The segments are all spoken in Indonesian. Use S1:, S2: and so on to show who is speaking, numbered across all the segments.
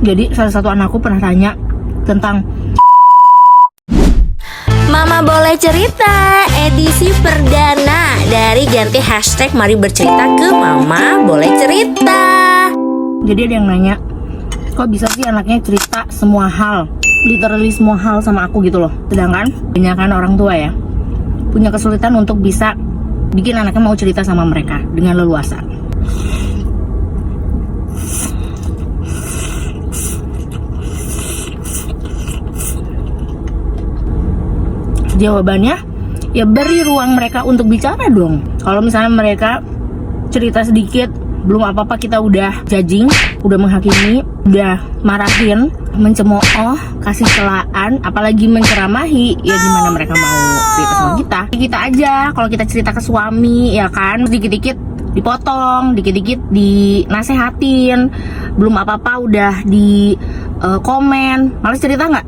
S1: Jadi salah satu anakku pernah tanya tentang
S2: Mama Boleh Cerita edisi perdana dari ganti hashtag mari bercerita ke Mama Boleh Cerita.
S1: Jadi ada yang nanya, kok bisa sih anaknya cerita semua hal, literally semua hal sama aku gitu loh. Sedangkan kebanyakan orang tua ya punya kesulitan untuk bisa bikin anaknya mau cerita sama mereka dengan leluasa. Jawabannya, ya beri ruang mereka untuk bicara dong. Kalau misalnya mereka cerita sedikit, belum apa-apa kita udah judging, udah menghakimi, udah marahin, mencemooh, kasih celaan, apalagi menceramahi, ya gimana mereka mau cerita sama kita? Kita aja, kalau kita cerita ke suami, ya kan, dikit-dikit dipotong, dikit-dikit dinasehatin, belum apa-apa udah di komen, malah cerita nggak?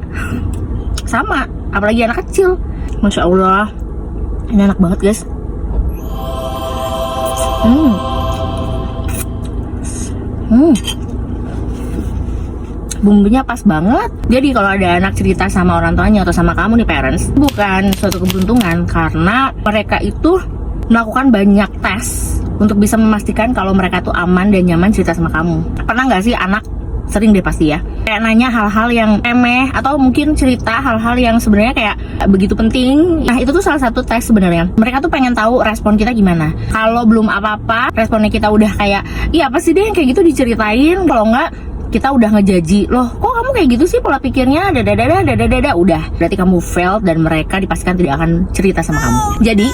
S1: Sama, apalagi anak kecil. Masya Allah, ini enak banget guys. Bumbunya pas banget. Jadi kalau ada anak cerita sama orang tuanya atau sama kamu nih parents, bukan suatu keberuntungan, karena mereka itu melakukan banyak tes untuk bisa memastikan kalau mereka tuh aman dan nyaman cerita sama kamu. Pernah nggak sih anak, sering deh pasti ya, kayak nanya hal-hal yang remeh atau mungkin cerita hal-hal yang sebenarnya kayak begitu penting. Nah itu tuh salah satu tes sebenarnya. Mereka tuh pengen tahu respon kita gimana. Kalau belum apa-apa, responnya kita udah kayak, iya apa sih deh yang kayak gitu diceritain. Kalau enggak, kita udah ngejaji, loh kok kamu kayak gitu sih pola pikirnya, dada, udah. Berarti kamu failed dan mereka dipastikan tidak akan cerita sama kamu. Jadi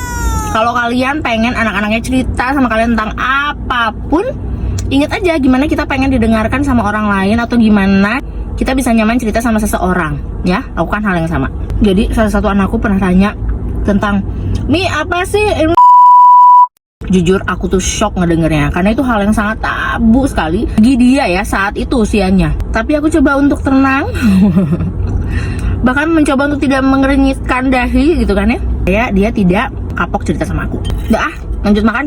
S1: kalau kalian pengen anak-anaknya cerita sama kalian tentang apapun, ingat aja gimana kita pengen didengarkan sama orang lain, atau gimana kita bisa nyaman cerita sama seseorang. Ya, lakukan hal yang sama. Jadi salah satu anakku pernah tanya tentang, Mi apa sih? Jujur aku tuh shock ngedengernya, karena itu hal yang sangat tabu sekali bagi dia ya saat itu usianya. Tapi aku coba untuk tenang bahkan mencoba untuk tidak mengernyitkan dahi gitu kan ya. Dia tidak kapok cerita sama aku. Udah lanjut makan.